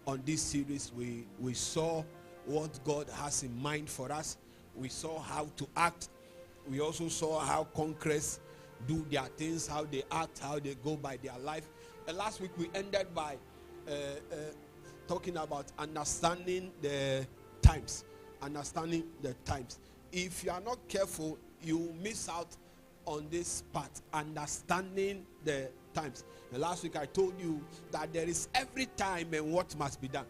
on this series. We saw what God has in mind for us. We saw how to act. We also saw how conquerors do their things, how they act, how they go by their life. And last week we ended by talking about understanding the times. Understanding the times. If you are not careful, you miss out on this part, understanding the times. And last week I told you that there is every time and what must be done.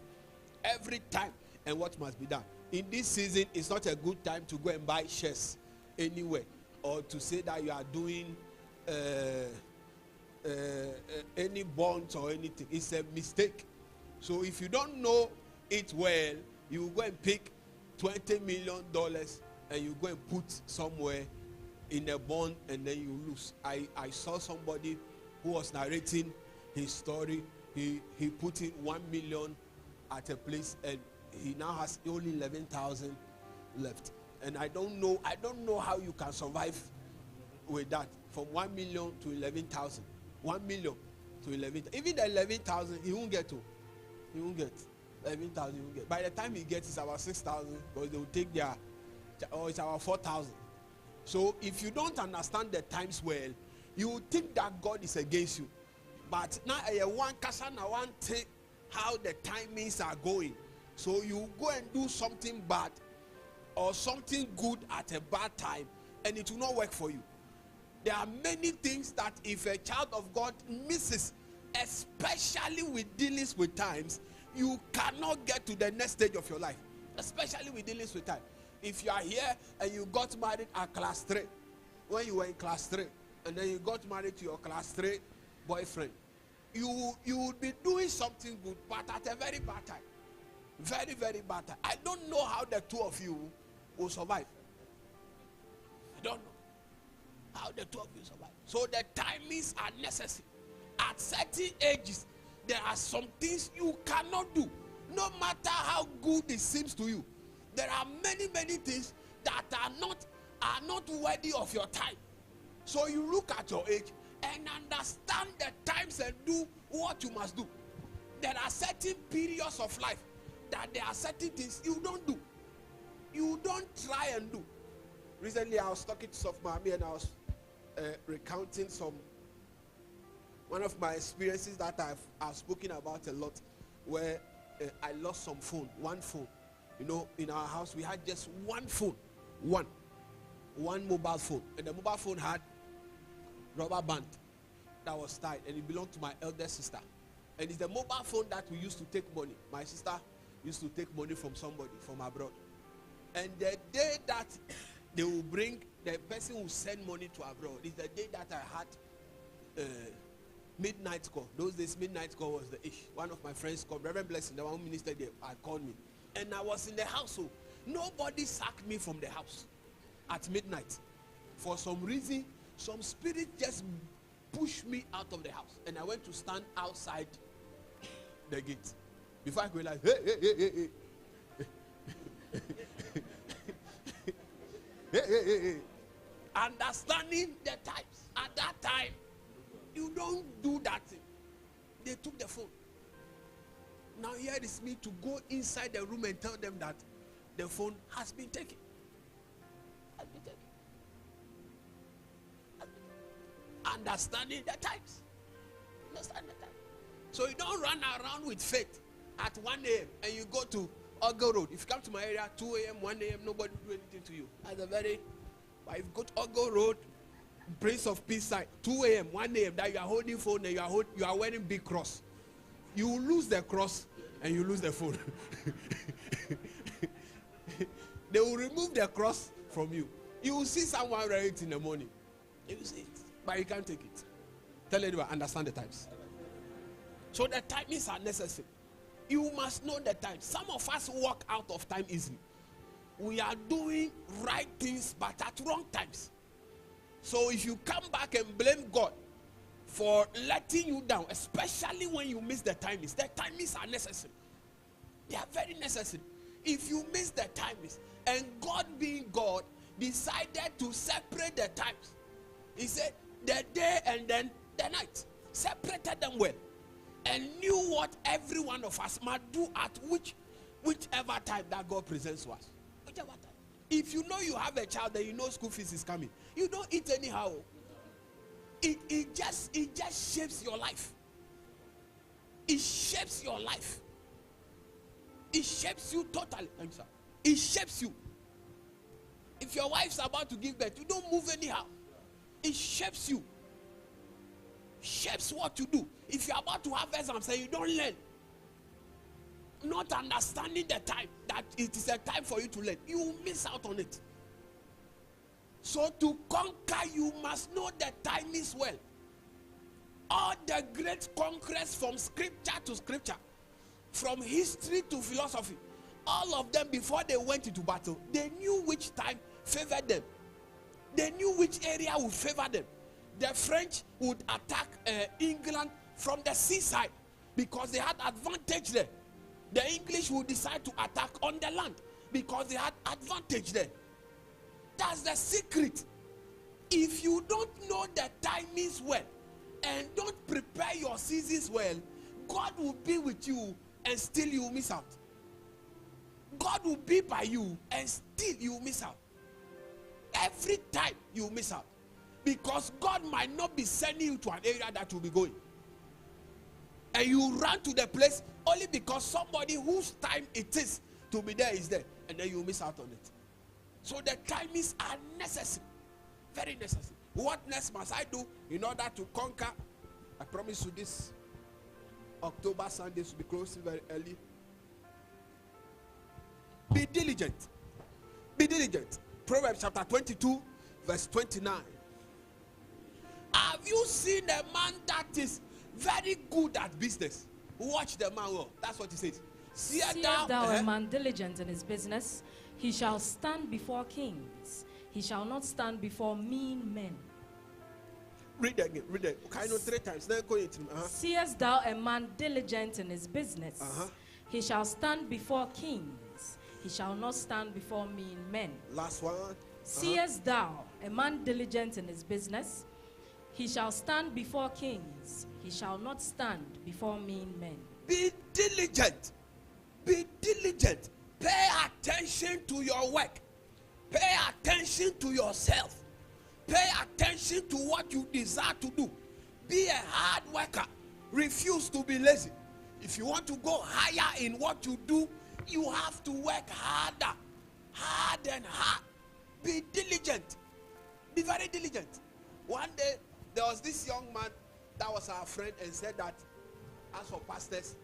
Every time and what must be done. In this season, it's not a good time to go and buy shares anywhere, or to say that you are doing any bonds or anything. It's a mistake. So if you don't know it well, you go and pick $20 million and you go and put somewhere in a bond, and then you lose. I saw somebody who was narrating his story. He put in 1 million at a place, and he now has only 11,000 left. And I don't know how you can survive with that, from 1 million to 11,000. 1 million to 11,000. Even the 11,000 he won't get to. He won't get 11,000. He won't get. By the time he gets, it's about 6,000, because they will take their, or it's about 4,000. So if you don't understand the times well, you will think that God is against you. But now one take how the timings are going. So you go and do something bad or something good at a bad time, and it will not work for you. There are many things that if a child of God misses, especially with dealings with times, you cannot get to the next stage of your life. Especially with dealings with time. If you are here and you got married at class 3, when you were in class 3, and then you got married to your class 3 boyfriend, you would be doing something good, but at a very bad time. Very, very bad time. I don't know how the two of you will survive. I don't know how the two of you survive. So the timings are necessary. At certain ages, there are some things you cannot do, no matter how good it seems to you. There are many, many things that are not worthy of your time. So you look at your age and understand the times and do what you must do. There are certain periods of life that there are certain things you don't do. You don't try and do. Recently, I was talking to Sof Mami, and I was recounting one of my experiences that I've spoken about a lot, where I lost one phone. You know, in our house, we had just one phone. One mobile phone. And the mobile phone had rubber band that was tied, and it belonged to my elder sister. And it's the mobile phone that we used to take money. My sister used to take money from somebody from abroad. And the day that they will bring, the person who send money to abroad, is the day that I had midnight call. Those days, midnight call was the ish. One of my friends called, Reverend Blessing, the one who ministered there, had called me. And I was in the house, so nobody sacked me from the house at midnight. For some reason, some spirit just pushed me out of the house, and I went to stand outside the gate. Before I could like, hey. Hey. Understanding the times. At that time, you don't do that thing. They took the phone. Now here is me to go inside the room and tell them that the phone has been taken. Understanding the times. Understand the time. So you don't run around with faith at 1 a.m. and you go to Ogo Road. If you come to my area 2 a.m., 1 a.m., nobody will do anything to you. But if you go to Ogo Road, Prince of Peace side, 2 a.m., 1 a.m., that you are holding phone and you are wearing big cross. You will lose the cross and you lose the phone. They will remove the cross from you. You will see someone wear it in the morning. You will see it, but you can't take it. Tell anyone, understand the times. So the timings are necessary. You must know the time. Some of us walk out of time easily. We are doing right things, but at wrong times. So if you come back and blame God for letting you down, especially when you miss the timings are necessary. They are very necessary. If you miss the timings, and God being God, decided to separate the times. He said the day and then the night. Separated them well. and knew what every one of us must do at whichever time that God presents to us. Whichever time. If you know you have a child and you know school fees is coming, you don't eat anyhow. It just shapes your life. It shapes your life. It shapes you totally. Thanks, sir. It shapes you. If your wife's about to give birth, you don't move anyhow. It shapes you. Shapes what you do. If you're about to have exams and you don't learn, not understanding the time that it is a time for you to learn, you will miss out on it. So to conquer, you must know the timings well. All the great conquerors from scripture to scripture, from history to philosophy, all of them before they went into battle, they knew which time favored them. They knew which area would favor them. The French would attack England from the seaside because they had advantage there. The English would decide to attack on the land because they had advantage there. That's the secret. If you don't know the timings well and don't prepare your seasons well, God will be with you and still you will miss out. God will be by you and still you will miss out. Every time you will miss out. Because God might not be sending you to an area that you'll be going. And you run to the place only because somebody whose time it is to be there is there. And then you miss out on it. So the timings are necessary. Very necessary. What next must I do in order to conquer? I promise you this October Sundays will be closing very early. Be diligent. Be diligent. Proverbs chapter 22 verse 29. Have you seen a man that is very good at business? Watch the man well. That's what he says. Seest thou a man diligent in his business, he shall stand before kings. He shall not stand before mean men. Read that again. Read that. Okay, I know 3 times. Then go into Seest thou a man diligent in his business, he shall stand before kings. He shall not stand before mean men. Last one. Seest thou a man diligent in his business, he shall stand before kings. He shall not stand before mean men. Be diligent. Be diligent. Pay attention to your work. Pay attention to yourself. Pay attention to what you desire to do. Be a hard worker. Refuse to be lazy. If you want to go higher in what you do, you have to work harder. Hard and hard. Be diligent. Be very diligent. One day, there was this young man that was our friend and said that as for pastors,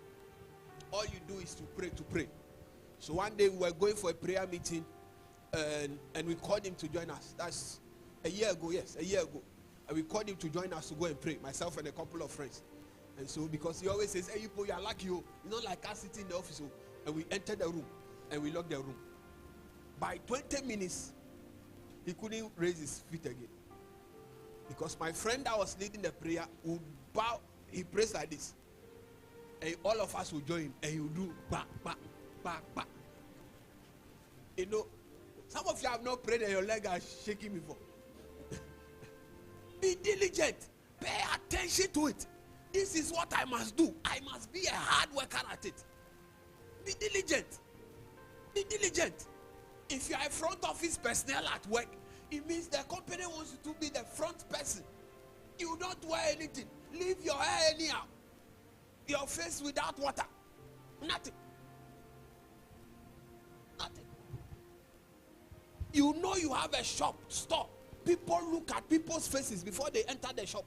all you do is to pray, to pray. So one day we were going for a prayer meeting and we called him to join us. That's a year ago, yes, a year ago. And we called him to join us to go and pray, myself and a couple of friends. And so because he always says, hey, you are lucky, you not like us sitting in the office. And we entered the room and we locked the room. By 20 minutes, he couldn't raise his feet again. Because my friend that was leading the prayer would bow, he prays like this. And all of us will join him and he will do back, back, back, back. You know, some of you have not prayed and your leg are shaking before. Be diligent. Pay attention to it. This is what I must do. I must be a hard worker at it. Be diligent. Be diligent. If you are a front office personnel at work, it means the company wants you to be the front person. You don't wear anything. Leave your hair anyhow. Your face without water. Nothing. Nothing. You know you have a shop, store. People look at people's faces before they enter the shop.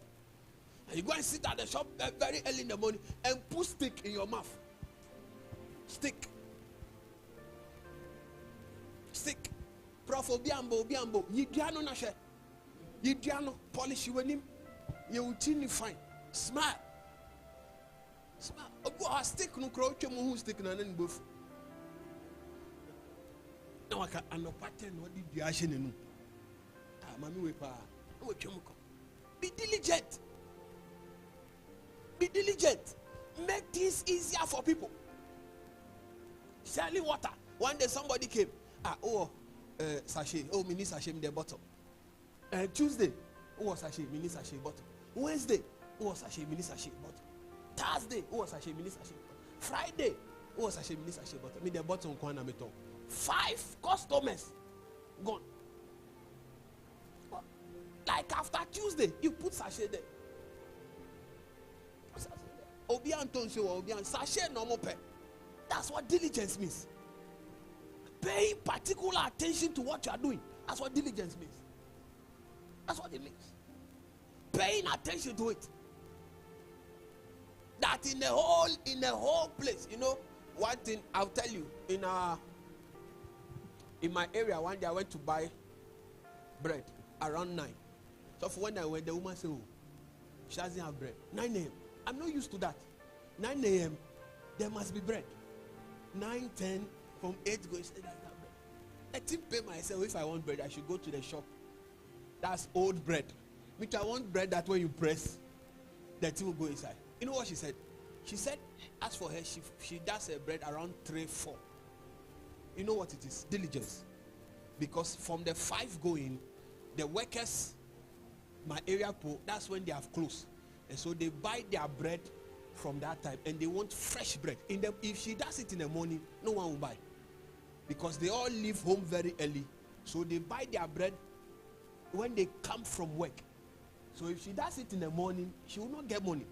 And you go and sit at the shop very early in the morning and put stick in your mouth. Stick. Stick. Prof. Obiambo. Yidiano nashe. Yidiano. Polish you him. You will chin fine. Smile. Smile. Go a stick no crow who stick na nan both. No, I can't no pattern what did the ashen in. Mami wepa. Be diligent. Be diligent. Make things easier for people. Selling water. One day somebody came. Sachet. Oh, mini sachet in the bottle. Tuesday. Oh, sachet, mini sachet bottle. Wednesday. Oh, sachet, mini sachet bottle. Thursday, who was sachet mini sachet. Friday, who was sachet mini sachet butter. Me the bottom corner me talk. 5 customers gone. Like after Tuesday, you put sachet there. Obian tonse or Obian sachet normal pay. That's what diligence means. Paying particular attention to what you are doing. That's what diligence means. That's what it means. Paying attention to it. That in the whole place, you know, one thing I'll tell you, in my area, one day I went to buy bread around 9. So for when I went, the woman said, oh, she doesn't have bread. 9 a.m. I'm not used to that. 9 a.m. there must be bread. 9, 10, from 8 going, say that bread. I didn't pay myself. If I want bread, I should go to the shop. That's old bread. Which I want bread that when you press, the thing will go inside. You know what she said? She said, as for her, she does her bread around 3, 4. You know what it is? Diligence. Because from the 5 going, the workers, my area pool, that's when they have closed. And so they buy their bread from that time. And they want fresh bread. If she does it in the morning, no one will buy. Because they all leave home very early. So they buy their bread when they come from work. So if she does it in the morning, she will not get money.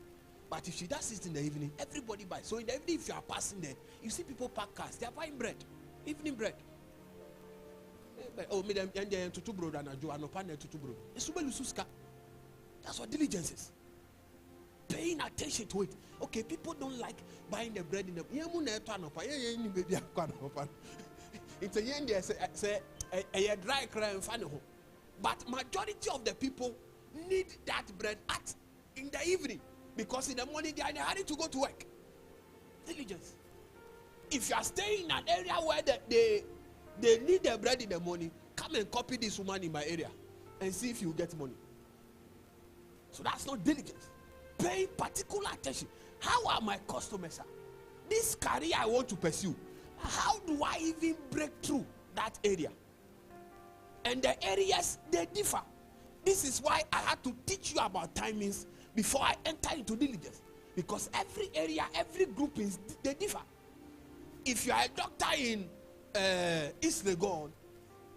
But if she does it in the evening, everybody buys. So in the evening, if you are passing there, you see people pack cars. They are buying bread. Evening bread. Oh, me them tutu bro and ajo anopa tutu bro. That's what diligence is. Paying attention to it. Okay, people don't like buying the bread in the. It's a yen there say a dry crime fan. But majority of the people need that bread in the evening, because in the morning they are in a hurry to go to work. Diligence. If you are staying in an area where they need the bread in the morning, come and copy this woman in my area and see if you get money. So that's not diligence. Pay particular attention. How are my customers? This career I want to pursue, how do I even break through that area? And the areas, they differ. This is why I had to teach you about timings before I enter into diligence. Because every area, every group, they differ. If you are a doctor in East Legon,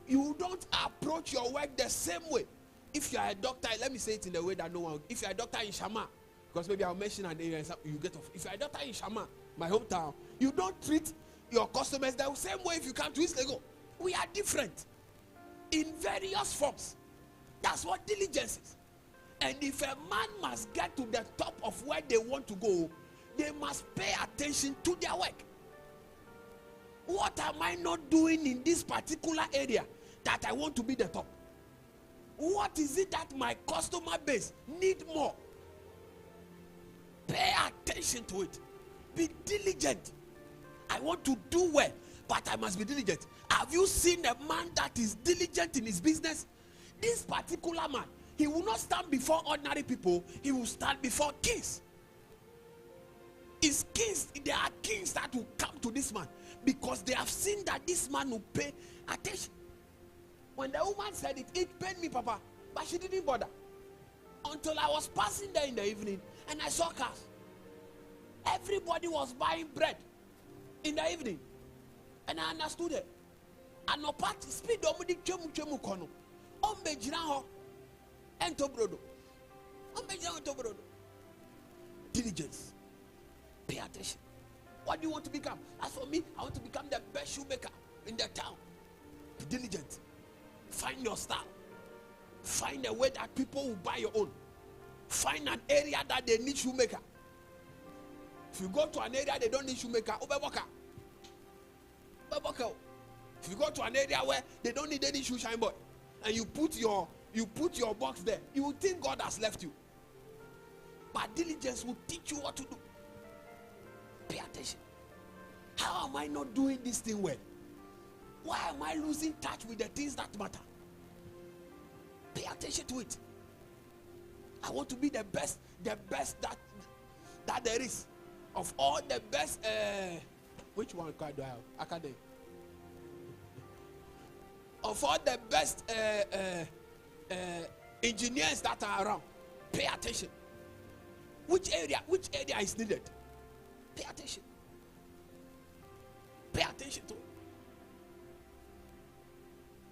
you don't approach your work the same way. If you are a doctor, let me say it in the way that no one. If you are a doctor in Shama, because maybe I'll mention an area, you get off. If you are a doctor in Shama, my hometown, you don't treat your customers the same way if you come to East Legon. We are different in various forms. That's what diligence is. And if a man must get to the top of where they want to go, they must pay attention to their work. What am I not doing in this particular area that I want to be the top? What is it that my customer base need more? Pay attention to it. Be diligent. I want to do well, but I must be diligent. Have you seen a man that is diligent in his business? This particular man, he will not stand before ordinary people. He will stand before kings. It's kings. There are kings that will come to this man because they have seen that this man will pay attention. When the woman said it, it pained me, Papa, but she didn't bother. Until I was passing there in the evening and I saw cars. Everybody was buying bread in the evening. And I understood it. And no part speed omudi chemu kono. Ombe jira ho ento brodo. Ombe jira ento brodo. Diligence. Pay attention. What do you want to become? As for me, I want to become the best shoemaker in the town. Be diligent. Find your style. Find a way that people will buy your own. Find an area that they need shoemaker. If you go to an area they don't need shoemaker, obeboka. If you go to an area where they don't need any shoe shine boy, and you put your box there, you will think God has left you. But diligence will teach you what to do. Pay attention. How am I not doing this thing well? Why am I losing touch with the things that matter? Pay attention to it. I want to be the best that there is. Of all the best, which one card do I have? Academy. Of all the best engineers that are around, pay attention. Which area is needed? Pay attention. Pay attention to it.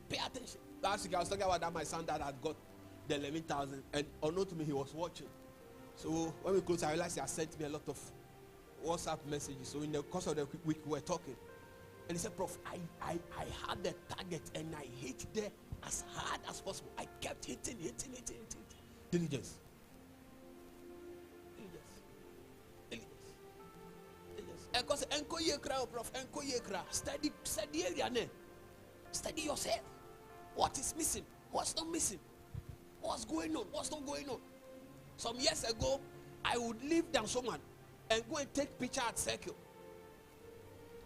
Pay attention. Last week I was talking about that my son that had got the 11,000, and unknown to me he was watching. So when we close, I realized he had sent me a lot of WhatsApp messages. So in the course of the week we were talking, and he said, "Prof, I had the target and I hit there as hard as possible. I kept hitting. Diligence. Because Prof, study area ne. Study yourself. What is missing? What's not missing? What's going on? What's not going on? Some years ago, I would leave down someone and go and take picture at Circle.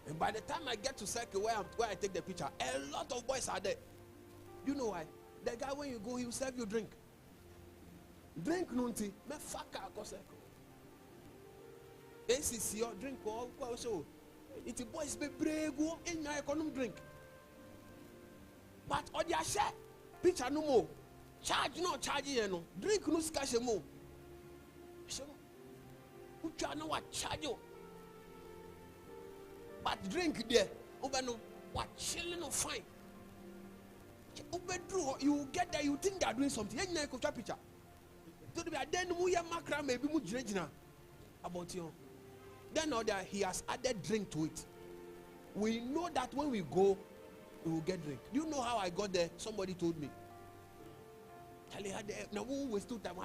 And by the time I get to Circle where I take the picture, a lot of boys are there. You know why? The guy, when you go, he will serve you drink. Drink nunti, me faka go Circle. ACC your drink or so. It's boys be brave go in your economic drink. But on your share, picture no more. Charge no charge no. Drink no cash more. So, who no what charge you? But drink there. Over no what chilling no fine. You get there, you think they are doing something. You know, picture. So then we are macra maybe mu about you. Then now that he has added drink to it. We know that when we go, we will get drink. Do you know how I got there? Somebody told me. Now we wasted time.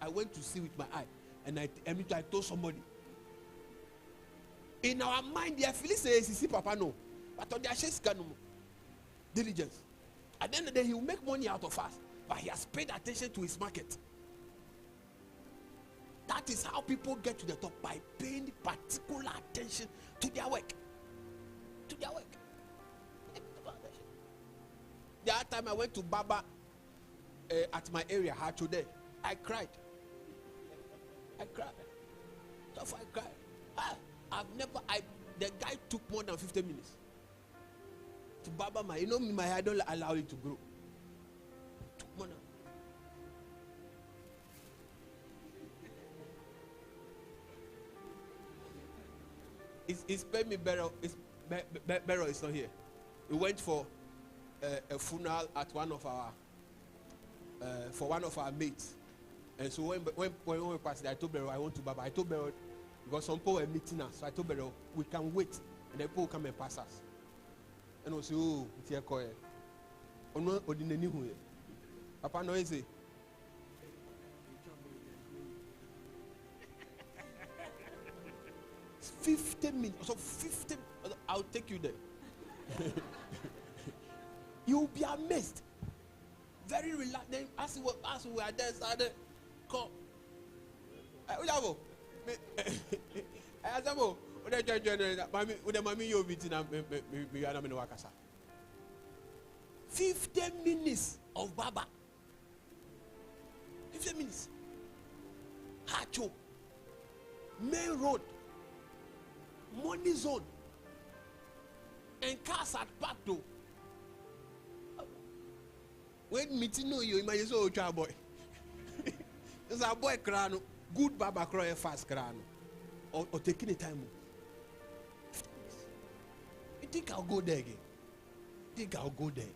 I went to see with my eye, and I told somebody. In our mind, they feel say, Papa no, but on their chest, diligence. At the end of the day, he will make money out of us, but he has paid attention to his market. That is how people get to the top, by paying particular attention to their work. To their work. The other time I went to Baba at my area, today, I cried. I cried. The guy took more than 15 minutes to Baba my. You know me, my hair don't allow it to grow. Took more than. It's paid me better. Better is not here. We went for a funeral at one of our for one of our mates, and so when we passed there, I told Bero I want to Baba. I told Bero because some people were meeting us, so I told Bero we can wait, and the people will come and pass us. And we say, oh, it's here, Koye. Ono odineni huye. Papa no easy. $50 so 50. I'll take you there. You'll be amazed. Very relaxed. Then as we are there, started come. Mami you be tina me ana me no wakasa. 15 minutes of Baba. 15 minutes. Hacho. Main road. Money zone. And cars at parked though. When meeting no you imagine so child boy. There's a boy crano, good Baba cry fast crano. Or taking the time. You think I'll go there again? Think I'll go there?